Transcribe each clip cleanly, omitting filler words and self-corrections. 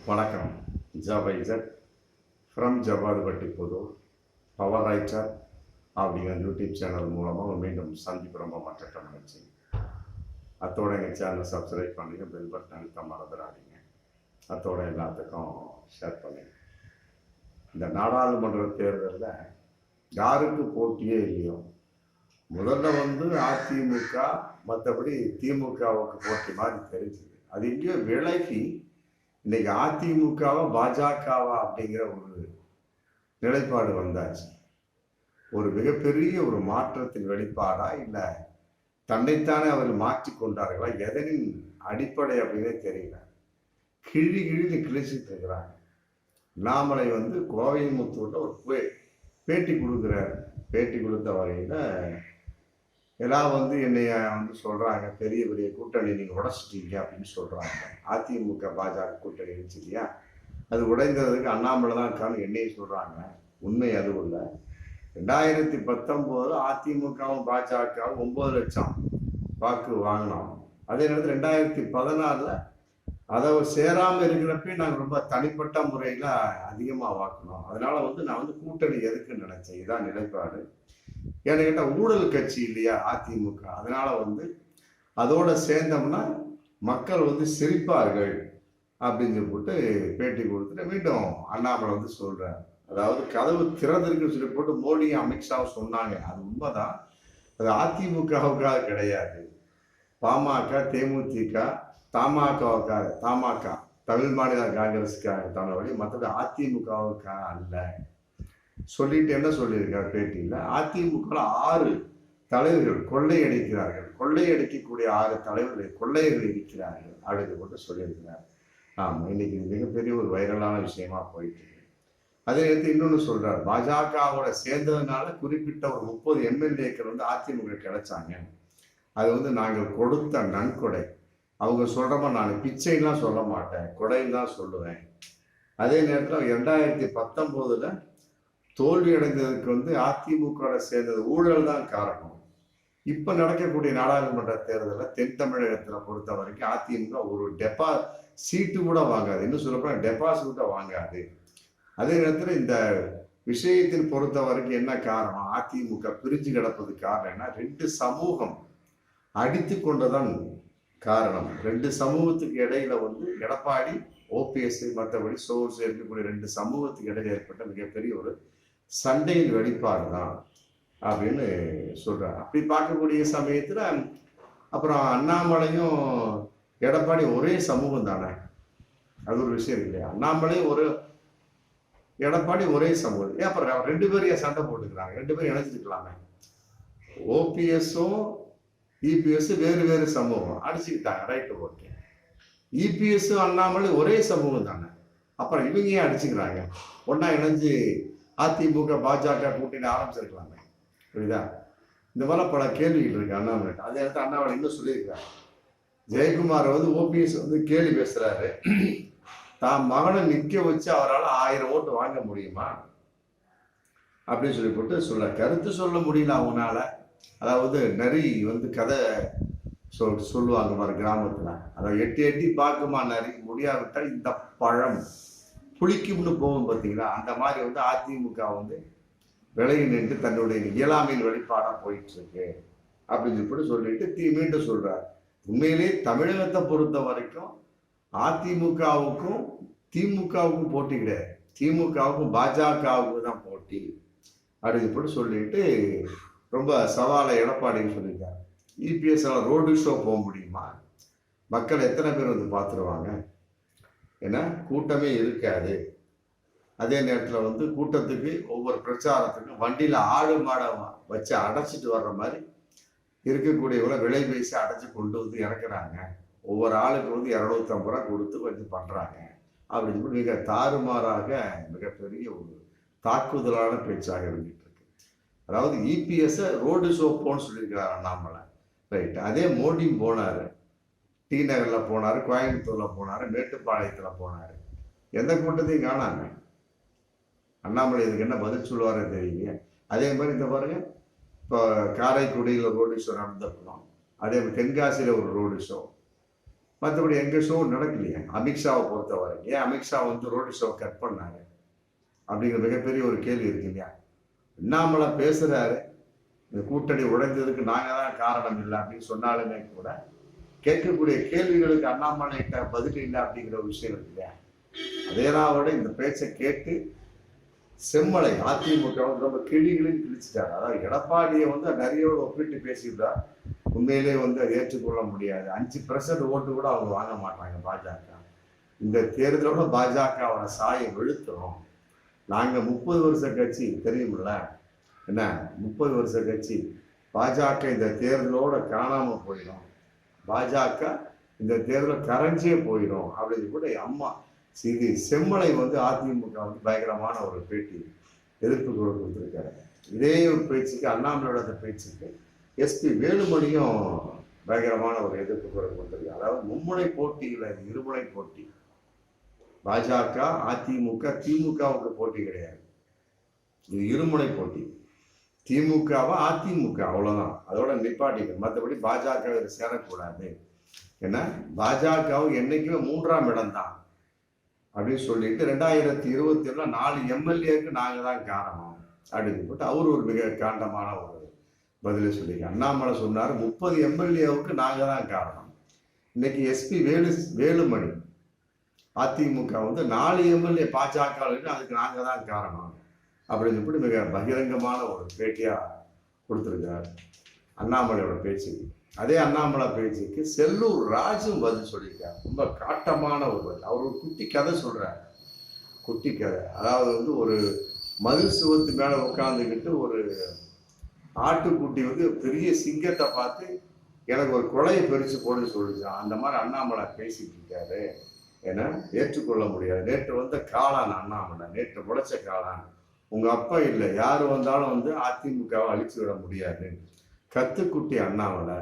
வணக்கம். ஜவைசர் from Javvadhupatti Pudur power writer அப்படிங்கிற யூடியூப் சேனல் மூலமாக மீண்டும் சந்திப்பு ரொம்ப மற்ற மகிழ்ச்சி. அத்தோட எங்கள் சேனலை சப்ஸ்கிரைப் பண்ணுங்க, பெல் பட்டன் அழுத்த மறந்துடாதீங்க. அத்தோட எல்லாத்துக்கும் ஷேர் பண்ணுங்க. இந்த நாடாளுமன்ற தேர்தலில் யாருக்கு போட்டியே இல்லையோ, முதல்ல அதிமுக மற்றபடி திமுகவுக்கு போட்டி மாதிரி தெரிஞ்சுது. அது எங்கேயோ விலகி இன்னைக்கு அதிமுகவா பாஜகவா அப்படிங்கிற ஒரு நிலைப்பாடு வந்தாச்சு. ஒரு மிகப்பெரிய ஒரு மாற்றத்தின் வெளிப்பாடா இல்லை தன்னைத்தானே அவர்கள் மாற்றி கொண்டார்களா, எதனின் அடிப்படை அப்படின்னே தெரியல. கிழின்னு கிழிச்சிட்டு இருக்கிறாங்க. அண்ணாமலை கோவைமுத்தூர்ல ஒரு பேட்டி கொடுக்குறாரு. பேட்டி கொடுத்த வகையில் எல்லாம் என்னைய சொல்றாங்க, பெரிய பெரிய கூட்டணி நீங்க உடைச்சிட்டீங்க அப்படின்னு சொல்றாங்க. அதிமுக பாஜக கூட்டணி இருந்துச்சு இல்லையா, அது உடைந்ததுக்கு அண்ணாமலை தான் இருக்கான்னு என்னையும் சொல்றாங்க. உண்மை அதுவும் இல்லை. 2019 அதிமுகவும் பாஜகவும் 9 லட்சம் வாக்கு வாங்கினோம். அதே நேரத்தில் 2016 அதை சேராம இருக்கிறப்ப நாங்கள் ரொம்ப தனிப்பட்ட முறையில் அதிகமாக வாக்கணும். அதனால நான் கூட்டணி எதுக்குன்னு நினைச்சேன். இதான் நிலைப்பாடு. ஏன்னு கேட்டால் ஊழல் கட்சி இல்லையா அதிமுக, அதனால அதோட சேர்ந்தோம்னா மக்கள் சிரிப்பார்கள் அப்படின்னு போட்டு பேட்டி கொடுத்துட்டு மீண்டும் அண்ணாமலை சொல்றாரு. அதாவது கதவு திறந்திருக்குன்னு சொல்லி போட்டு மோடியும் அமித்ஷாவும் சொன்னாங்க. அது உண்மைதான். அது அதிமுகவுக்காக கிடையாது. பாமக, தேமுதிக, தமாக தமிழ் மாநில காங்கிரஸுக்காக தான வழி, மற்றது அதிமுகவுக்காக அல்ல சொல்லிட்டு என்ன சொல்லியிருக்காரு பேட்டியில், அதிமுக 6 தலைவர்கள் கொள்ளையடிக்கிறார்கள், கொள்ளையடிக்கக்கூடிய 6 தலைவர்கள் கொள்ளையர்கள் இருக்கிறார்கள் அப்படின்னு போட்டு சொல்லியிருக்கிறார். ஆமாம், இன்னைக்கு மிகப்பெரிய ஒரு வைரலான விஷயமா போயிட்டு இருக்கு. அதே நேரத்தில் இன்னொன்று சொல்றாரு, பாஜகவோட சேர்ந்ததுனால குறிப்பிட்ட ஒரு 30 எம்எல்ஏக்கள் அதிமுக கிடைச்சாங்க. அது நாங்கள் கொடுத்த நன்கொடை. அவங்க சொல்றமா நான் பிச்சைலாம் சொல்ல மாட்டேன், கொடைன்னு தான் சொல்லுவேன். அதே நேரத்தில் 2019 தோல்வி அடைந்ததுக்கு அதிமுக சேர்ந்தது ஊழல் தான் காரணம். இப்ப நடக்கக்கூடிய நாடாளுமன்ற தேர்தலில் தென் தமிழகத்துல பொறுத்த வரைக்கும் அதிமுக ஒரு சீட்டு கூட வாங்காது, இன்னும் சொல்லப்போனா டெபாசிட் கூட வாங்காது. அதே நேரத்தில் இந்த விஷயத்தின் பொறுத்த வரைக்கும் என்ன காரணம், அதிமுக பிரிஞ்சு கிடப்பது காரணம் என்ன, 2 சமூகம் அடித்து கொண்டதான் காரணம். 2 சமூகத்துக்கு இடையில எடப்பாடி ஓபிஎஸ் மற்றபடி சோர்ஸ் இருக்கக்கூடிய 2 சமூகத்துக்கு இடையில ஏற்பட்ட மிகப்பெரிய ஒரு சண்டையின் வெளிப்பாடு தான் அப்படின்னு சொல்றாரு. அப்படி பார்க்கக்கூடிய சமயத்துல அப்புறம் அண்ணாமலையும் எடப்பாடி ஒரே சமூகம் தானே, அது ஒரு விஷயம் இல்லையா. அண்ணாமலையும் ஒரு எடப்பாடி ஒரே சமூகம். ஏன் அப்புறம் 2 பேரும் சண்டை போட்டுக்கிறாங்க, 2 பேரும் இணைச்சிருக்கலாமே. ஓபிஎஸும் இபிஎஸ் வேறு வேறு சமூகம் அடிச்சுக்கிட்டாங்க, ரைட்டு, ஓகே. இபிஎஸ் அண்ணாமலை ஒரே சமூகம் தானே, அப்புறம் இவங்க ஏன் அடிச்சுக்கிறாங்க? ஒன்னா இணைஞ்சு அதிமுக பாஜக கூட்டணி ஆரம்பிச்சிருக்கலாமே, புரியுதா? இந்த மாதிரி பல கேள்விகள் இருக்கு அண்ணாமலை. அதே நேரத்தில் அண்ணாமலை இன்னும் சொல்லியிருக்காரு, ஜெயக்குமார் ஓபிஎஸ் கேள்வி பேசுறாரு, தான் மகனை நிற்க வச்சு அவரால் 1000 ஓட்டு வாங்க முடியுமா அப்படின்னு சொல்லி போட்டு கருத்து சொல்ல முடியல அவங்களால. அதாவது நரி கதை சொல்லுவாங்க பாரு கிராமத்துல, அதை எட்டி எட்டி பார்க்குமா நரி, முடியாவிட்டால் இந்த பழம் புளிக்கும்னு போகும் பார்த்தீங்களா. அந்த மாதிரி அதிமுக விலகி நின்று தன்னுடைய இயலாமையின் வெளிப்பாடா போயிட்டு இருக்கு அப்படின்னு சொல்லிட்டு மீண்டும் சொல்றாரு. உண்மையிலேயே தமிழகத்தை பொறுத்த வரைக்கும் அதிமுகவுக்கும் திமுகவுக்கும் போட்டி கிடையாது, திமுகவுக்கும் பாஜகவுக்கும் தான் போட்டி அப்படின்னு சொல்லிட்டு ரொம்ப சவாலை எடப்பாடின்னு சொல்லியிருக்காரு. இபிஎஸ் ரோடு ஷோ போக முடியுமா? மக்கள் எத்தனை பேர் பார்த்துருவாங்க? ஏன்னா கூட்டமே இருக்காது. அதே நேரத்தில் கூட்டத்துக்கு ஒவ்வொரு பிரச்சாரத்துக்கும் வண்டியில் ஆடு மாடை வச்சு அடைச்சிட்டு வர்ற மாதிரி இருக்கக்கூடியவங்கள விலை பேசி அடைச்சி கொண்டு இறக்குறாங்க. ஒவ்வொரு ஆளுக்கு 250 ரூபா கொடுத்து கொஞ்சம் பண்றாங்க அப்படின்னு சொல்லி மிக தாறுமாறாக மிகப்பெரிய ஒரு தாக்குதலான பேச்சாக இருந்துட்டு இருக்கு. அதாவது இபிஎஸ் ரோடு ஷோ போன்னு சொல்லியிருக்கிறார் அண்ணாமலை, ரைட். அதே மோடியும் போனாரு, டி நகர்ல போனாரு, கோயம்புத்தூர்ல போனாரு, மேட்டுப்பாளையத்துல போனாரு. எந்த கூட்டத்தையும் காணாங்க. அண்ணாமலை இதுக்கு என்ன பதில் சொல்லுவாரு தெரியல. அதே மாதிரி இந்த பாருங்க, இப்போ காரைக்குடியில் ரோடு ஷோ நடந்திருக்கணும், அதே மாதிரி தென்காசியில ஒரு ரோடு ஷோ, மற்றபடி எங்கள் ஷோ நடக்கலையே. அமித்ஷாவை பொறுத்தவரை ஏன் அமித்ஷா வந்து ரோடு ஷோ கட் பண்ணாங்க அப்படிங்கிற மிகப்பெரிய ஒரு கேள்வி இருக்கு இல்லையா. அண்ணாமலை பேசுறாரு, இந்த கூட்டணி உடைந்ததுக்கு நாங்கள் தான் காரணம் இல்லை அப்படின்னு சொன்னாலுமே கூட கேட்கக்கூடிய கேள்விகளுக்கு அண்ணாமலைகிட்ட பதில் இல்லை அப்படிங்கிற ஒரு விஷயம் இருக்கு இல்லையா. அதேதான் விட இந்த பேச்சை கேட்டு செம்மலை அதிமுக வந்து ரொம்ப கிளிகளையும் கிழிச்சிட்டாரு. அதாவது எடப்பாடியை வந்து நிறையோட ஒப்பிட்டு பேசியிருந்தா உண்மையிலே வந்து அதை ஏற்றுக்கொள்ள முடியாது. 5% ஓட்டு கூட அவங்க வாங்க மாட்டாங்க பாஜக. இந்த தேர்தலோட பாஜகவோட சாயை வெளுத்துறோம். நாங்கள் 30 வருஷ கட்சி தெரியுமில்ல, என்ன 30 வருஷ கட்சி. பாஜக இந்த தேர்தலோட காணாம போயிடும், பாஜக இந்த தேர்தலில் கரைஞ்சே போயிடும் அப்படின்னு கூட அம்மா இது செம்மலை வந்து அதிமுக வந்து பயங்கரமான ஒரு பேட்டி எதிர்ப்பு குரல் கொடுத்துருக்காரு. இதே ஒரு பேச்சுக்கு அண்ணாமலையோட பேச்சுக்கு எஸ்பி வேலுமணியும் பயங்கரமான ஒரு எதிர்ப்பு குரல் கொடுத்துருக்காரு. அதாவது மும்முனை போட்டி இல்லை, இது இருமுனை போட்டி. பாஜக அதிமுக திமுகவுக்கு போட்டி கிடையாது, இது இருமுனை போட்டி. திமுகவா அதிமுக அவ்வளவுதான், அதோட நிப்பாட்டிங்க. மற்றபடி பாஜக சேரக்கூடாது. ஏன்னா பாஜகவுக்கு என்னைக்குமே 3ஆம் இடம் தான் அப்படின்னு சொல்லிட்டு 2021 4 எம்எல்ஏக்கு நாங்க தான் காரணம் அப்படின்னு போட்டு அவர் ஒரு மிக காண்டமான ஒரு பதிலை சொல்லிங்க. அண்ணாமலை சொன்னார் 30 எம்எல்ஏவுக்கு நாங்க தான் காரணம். இன்னைக்கு எஸ்பி வேலுமணி அதிமுக வந்து 4 எம்எல்ஏ பாஜக அதுக்கு நாங்க தான் காரணம் அப்படின்னு சொல்லிட்டு மிக பகிரங்கமான ஒரு பேட்டியா கொடுத்துருக்கார் அண்ணாமலையோட பேச்சுக்கு. அதே அண்ணாமலை பேச்சுக்கு செல்லூர் ராஜும் பதில் சொல்லியிருக்காரு. ரொம்ப காட்டமான ஒரு பதில். அவர் ஒரு குட்டி கதை சொல்றாரு. குட்டி கதை, அதாவது வந்து ஒரு மதில் சுவத்து மேல உட்காந்துக்கிட்டு ஒரு ஆட்டுக்குட்டி வந்து பெரிய சிங்கத்தை பார்த்து எனக்கு ஒரு கொலையை பறிச்சு போடுன்னு சொல்லிச்சான். அந்த மாதிரி அண்ணாமலை பேசிட்டு இருக்காரு. ஏன்னா ஏற்றுக்கொள்ள முடியாது. நேற்று வந்த காளான் அண்ணாமலை, நேற்று முளைச்ச காளான். உங்க அப்பா இல்லை, யாரு வந்தாலும் வந்து அதிமுகவை அழிச்சு விட முடியாது. கத்துக்குட்டி அண்ணாமலை,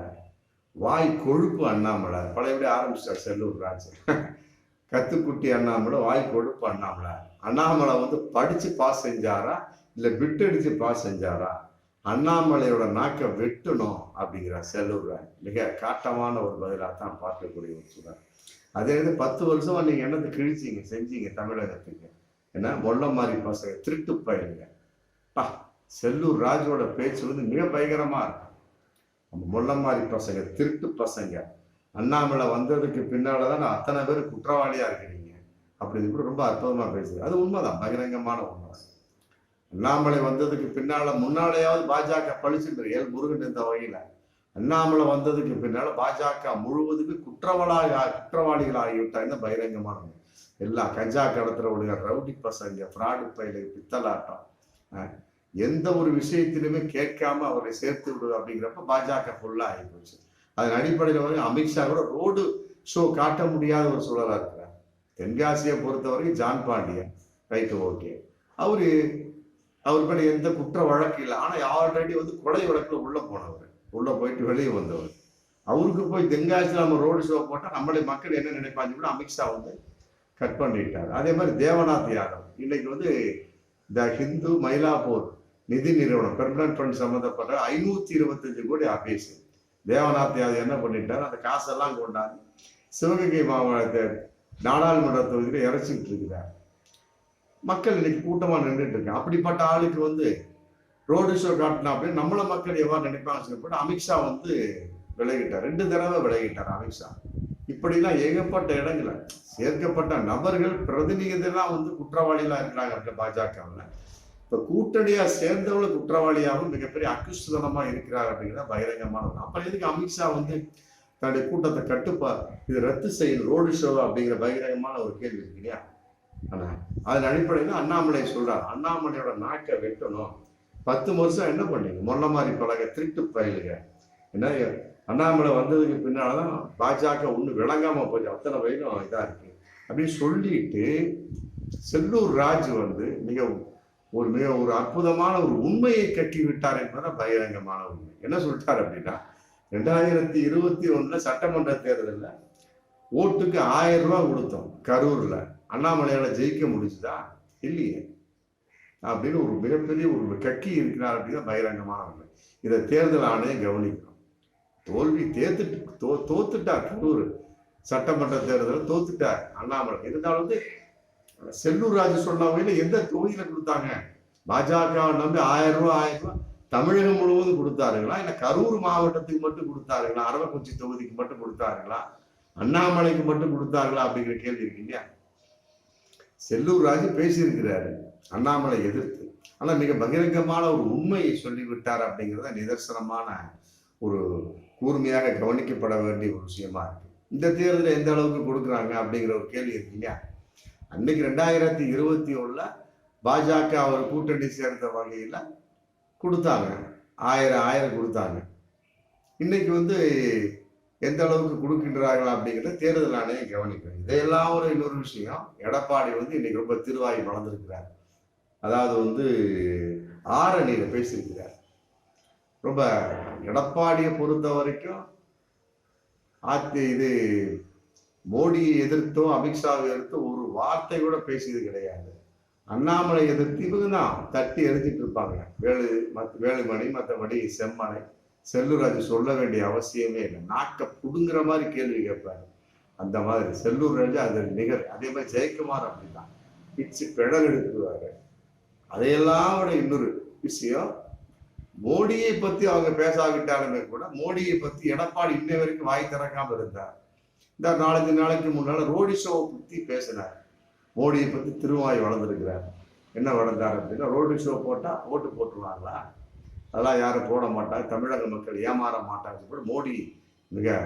வாய் கொழுப்பு அண்ணாமலை, பழையபடி ஆரம்பிச்சார் செல்லூர் ராஜ். கத்துக்குட்டி அண்ணாமலை, வாய் கொழுப்பு அண்ணாமலை. அண்ணாமலை வந்து படிச்சு பாஸ் செஞ்சாரா இல்லை பிட் அடிச்சு பாஸ் செஞ்சாரா? அண்ணாமலையோட நாக்கை வெட்டணும் அப்படிங்கிறார் செல்லூர் ராஜ். மிக காட்டமான ஒரு பதிலாக தான் பார்க்கக்கூடிய ஒரு சூழல். அதே 10 வருஷமா நீங்க என்னத்தை கிழிச்சிங்க செஞ்சீங்க தமிழகத்துக்கு? ஏன்னா மொல்ல மாதிரி பசங்க, திருட்டு பயிலுங்க. செல்லூர் ராஜோட பேச்சு வந்து மிக பயங்கரமா இருக்கும். நம்ம மொல்ல மாதிரி பசங்க, திருட்டு பசங்க. அண்ணாமலை வந்ததுக்கு பின்னாலதான் அத்தனை பேர் குற்றவாளியா இருக்கிறீங்க அப்படின்னு கூட ரொம்ப அற்புதமா பேசுது. அது உண்மைதான், பகிரங்கமான உண்மை. அண்ணாமலை வந்ததுக்கு பின்னால முன்னாலேயாவது பாஜக பழிச்சுட்டு எல் முருகன் இந்த வகையில அண்ணாமலை வந்ததுக்கு பின்னால பாஜக முழுவதுக்கு குற்றவாளிகள் ஆகிவிட்டாங்க. பகிரங்கமான எல்லா கஞ்சா கடத்துறவங்க, ரவுடி பசங்க, ஃப்ராடு பயில, பித்தலாட்டம், எந்த ஒரு விஷயத்திலுமே கேட்காம அவரை சேர்த்து விடுவது அப்படிங்கிறப்ப பாஜக ஃபுல்லா ஆகி போச்சு. அதன் அடிப்படையில் வந்து அமித்ஷா கூட ரோடு ஷோ காட்ட முடியாத ஒரு சூழலா இருக்கிறார். தென்காசியை பொறுத்தவரைக்கும் ஜான் பாண்டியன் ரைட்டு, ஓகே, அவர் மேல எந்த குற்ற வழக்கு இல்லை. ஆனா ஆல்ரெடி வந்து கொலை வழக்குல உள்ள போனவர், உள்ள போயிட்டு வெளியே வந்தவர். அவருக்கு போய் தென்காசியில் நம்ம ரோடு ஷோ போட்டால் நம்மளுடைய மக்கள் என்ன நினைப்பாங்க கூட அமித்ஷா வந்து கட் பண்ணிட்டார். அதே மாதிரி தேவநாத் யாதவ் இன்னைக்கு வந்து த ஹிந்து மயிலாப்பூர் நிதி நிறுவனம் பெர்மனன்ட் ஃபண்ட் சம்மந்தப்பட்ட 525 கோடி ஆபீஸ் தேவநாத் யாதவ் என்ன பண்ணிட்டார், அந்த காசெல்லாம் கொண்டாந்து சிவகங்கை மாவட்ட நாடாளுமன்ற தொகுதியில் இறைச்சிக்கிட்டு இருக்கிறார். மக்கள் இன்னைக்கு கூட்டமா நின்றுட்டு இருக்காங்க. அப்படிப்பட்ட ஆளுக்கு வந்து ரோடு ஷோ காட்டினா அப்படின்னு நம்மள மக்கள் எவ்வாறு நினைப்பாங்க சொல்லப்பட்டு அமித்ஷா வந்து விலகிட்டார். 2 தடவை விலகிட்டார் அமித்ஷா. இப்படிலாம் ஏகப்பட்ட இடங்களை சேர்க்கப்பட்ட நபர்கள் பிரதிநிதிகள்லாம் வந்து குற்றவாளிகளா இருக்கிறாங்க அப்படின்ற பாஜகவில். இப்ப கூட்டணியா சேர்ந்தவங்களும் குற்றவாளியாகவும் மிகப்பெரிய அக்குஸ்தனமா இருக்கிறார் அப்படிங்கிற பகிரங்கமான. அப்ப எதுக்கு அமித்ஷா வந்து தன்னுடைய கூட்டத்தை இது ரத்து செய்யணும் ரோடு ஷோ அப்படிங்கிற பகிரங்கமான ஒரு கேள்வி இருக்கு இல்லையா. ஆனா அதன் அடிப்படையில் அண்ணாமலை சொல்றார், அண்ணாமலையோட நாக்கை வெட்டணும். 10 வருஷம் என்ன பண்ணீங்க, மொல்ல மாதிரி பழக திருட்டு பயிலுங்க. என்ன அண்ணாமலை வந்ததுக்கு பின்னால்தான் பாஜக ஒண்ணு விளங்காம போச்சு, அத்தனை வயலும் இதா இருக்கு அப்படின்னு சொல்லிட்டு செல்லூர் ராஜ் வந்து மிக ஒரு அற்புதமான ஒரு உண்மையை கட்டி விட்டார் என்பதை பகிரங்கமான உண்மை. என்ன சொல்லிட்டார் அப்படின்னா, 2021 சட்டமன்ற தேர்தலில் ஓட்டுக்கு 1000 ரூபாய் கொடுத்தோம் கரூர்ல, அண்ணாமலையால ஜெயிக்க முடிச்சுதா? இல்லையே அப்படின்னு ஒரு மிகப்பெரிய ஒரு கக்கி இருக்கிறார் அப்படின்னா பகிரங்கமான உண்மை. இதை தேர்தல் ஆணையம் கவனிக்கணும். தோல்வி தோத்துட்டார் கரூர். சட்டமன்ற தேர்தலில் தோத்துட்டார் அண்ணாமலை. இருந்தாலும் வந்து செல்லூர் ராஜு சொன்ன வகையில் எந்த தொகுதியில கொடுத்தாங்க? பாஜக நம்பி 1000 ரூபாய் தமிழகம் முழுவதும் கொடுத்தாருங்களா, இல்ல கரூர் மாவட்டத்துக்கு மட்டும் கொடுத்தாருங்களா, அரவக்குறிச்சி தொகுதிக்கு மட்டும் கொடுத்தாருங்களா, அண்ணாமலைக்கு மட்டும் கொடுத்தார்களா அப்படிங்கிற கேள்வி இருக்கு இல்லையா? செல்லூர் ராஜு பேசியிருக்கிறாரு அண்ணாமலை எதிர்த்து. ஆனா மிக பகிரங்கமான ஒரு உண்மையை சொல்லிவிட்டார் அப்படிங்கிறத நிதர்சனமான ஒரு கூர்மையாக கவனிக்கப்பட வேண்டிய ஒரு விஷயமா இருக்கு. இந்த தேர்தலில் எந்த அளவுக்கு கொடுக்குறாங்க அப்படிங்கிற ஒரு கேள்வி இருக்கு இல்லையா? அன்னைக்கு 2021 பாஜக அவர் கூட்டணி சேர்ந்த வகையில கொடுத்தாங்க, 1000 கொடுத்தாங்க. இன்னைக்கு வந்து எந்த அளவுக்கு கொடுக்கின்றார்கள் அப்படிங்கிறத தேர்தல் ஆணையம் கவனிக்கணும். இதையெல்லாம் ஒரு இன்னொரு விஷயம், எடப்பாடி வந்து இன்னைக்கு ரொம்ப திருவாய் வளர்ந்துருக்கிறார். அதாவது வந்து ஆரணியில பேசியிருக்கிறார். ரொம்ப எடப்பாடியை பொறுத்த வரைக்கும் இது மோடியை எதிர்த்தோ அமித்ஷாவை எதிர்த்தோ ஒரு வார்த்தை கூட பேசியது கிடையாது. அண்ணாமலை எதிர்த்து இவங்க தான் தட்டி எரிஞ்சிட்டு இருப்பாங்க. வேலுமணி, மற்றபடி செம்மனை, செல்லூர் சொல்ல வேண்டிய அவசியமே இல்லை. நாக்க புடுங்குற மாதிரி கேள்வி கேட்பாரு. அந்த மாதிரி செல்லூர் ராஜு அது நிகர். அதே மாதிரி ஜெயக்குமார் அப்படிதான் பிச்சு பெடல் எடுத்துருவாரு. அதையெல்லாம் விட இன்னொரு விஷயம், மோடியை பத்தி அவங்க பேசாவிட்டாலுமே கூட மோடியை பத்தி எடப்பாடி இன்னை வரைக்கும் வாய் திறக்காம இருந்தார். இந்த 4 நாளைக்கு முன்னால ரோடி ஷோவை பத்தி பேசினார். மோடியை பத்தி திருவாய் வளர்ந்துருக்கிறார். என்ன வளர்ந்தார் அப்படின்னா, ரோடு ஷோ போட்டா ஓட்டு போட்டுருவாங்களா, அதெல்லாம் யாரும் போட மாட்டாங்க, தமிழக மக்கள் ஏமாற மாட்டாங்க கூட மோடி மிக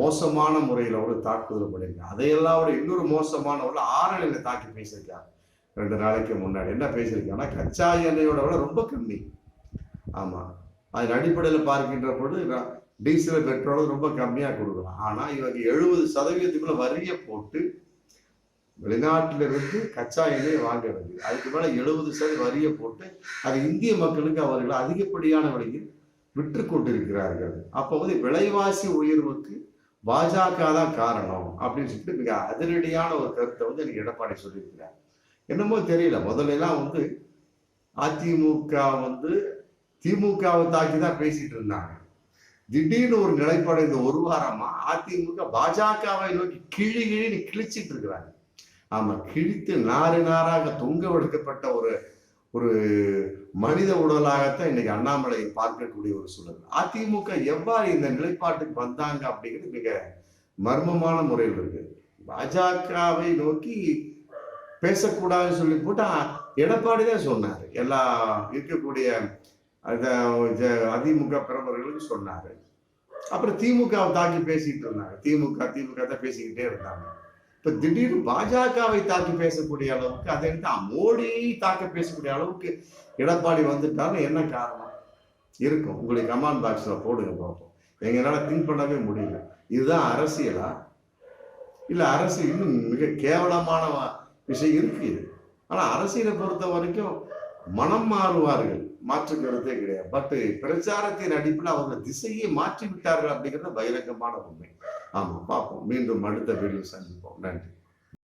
மோசமான முறையில் ஒரு தாக்குதல் பண்ணியிருக்காங்க. அதையெல்லாம் விட இன்னொரு மோசமான ஒரு ஆரணியில தாக்கி பேசியிருக்காங்க. 2 நாளைக்கு முன்னாடி என்ன பேசியிருக்காங்கன்னா, கச்சா எண்ணெயோட விட ரொம்ப கம்மி. ஆமா, அதன் அடிப்படையில் பார்க்கின்ற பொழுது டீசல் பெட்ரோல் ரொம்ப கம்மியா கொடுக்கலாம். ஆனா இவங்க 70% வரியை போட்டு வெளிநாட்டிலிருந்து கச்சா எண்ணெயை வாங்க வேண்டியது, அதுக்கு மேல 70% வரியை போட்டு அது இந்திய மக்களுக்கு அவர்கள் அதிகப்படியான விலையில் விற்று கொண்டிருக்கிறார்கள். அப்போ வந்து விலைவாசி உயர்வுக்கு பாஜக தான் காரணம் அப்படின்னு சொல்லிட்டு மிக அதிரடியான ஒரு கருத்தை வந்து எனக்கு எடப்பாடி சொல்லியிருக்கிறார். என்னமோ தெரியல, முதல்ல எல்லாம் வந்து அதிமுக வந்து திமுகவை தாக்கி தான் பேசிட்டு இருந்தாங்க. திடீர்னு ஒரு நிலைப்பாடு இந்த ஒரு வாரமா அதிமுக பாஜகவை நோக்கி கிழிச்சிட்டு இருக்கிறாங்க. ஆமா, கிழித்து நாறு நாராக தொங்க விடுக்கப்பட்ட ஒரு மனித உடலாகத்தான் இன்னைக்கு அண்ணாமலை பார்க்கக்கூடிய ஒரு சூழல். அதிமுக எவ்வாறு இந்த நிலைப்பாட்டுக்கு வந்தாங்க அப்படிங்கிறது மிக மர்மமான முறையில் இருக்கு. பாஜகவை நோக்கி பேசக்கூடாதுன்னு சொல்லி போட்டா எடப்பாடி தான் சொன்னாரு, எல்லா இருக்கக்கூடிய அதிமுக பிரமுகர்களுக்கு சொன்னாரு. அப்புறம் திமுகவை தாக்கி பேசிட்டு இருந்தாங்க. திமுக தான் பேசிக்கிட்டே இருந்தாங்க. இப்ப திடீர்னு பாஜகவை தாக்கி பேசக்கூடிய அளவுக்கு, அதை மோடியை தாக்க பேசக்கூடிய அளவுக்கு எடப்பாடி வந்துட்டாலும் என்ன காரணம் இருக்கும்? உங்களுக்கு கமெண்ட் பாக்ஸ்ல போடுங்க பார்ப்போம். எங்களால திங்க் பண்ணவே முடியல. இதுதான் அரசியலா, இல்ல அரசு இன்னும் மிக கேவலமான விஷயம் இருக்கு இது. ஆனா அரசியலை பொறுத்த வரைக்கும் மனம் மாறுவார்கள், மாற்று கருத்தே கிடையாது. பட் பிரச்சாரத்தின் அடிப்பில் அவங்க திசையை மாற்றி விட்டார்கள் அப்படிங்கிறது பகிரங்கமான உண்மை. ஆமா, பார்ப்போம். மீண்டும் அடுத்த வீடியோ சந்திப்போம். நன்றி.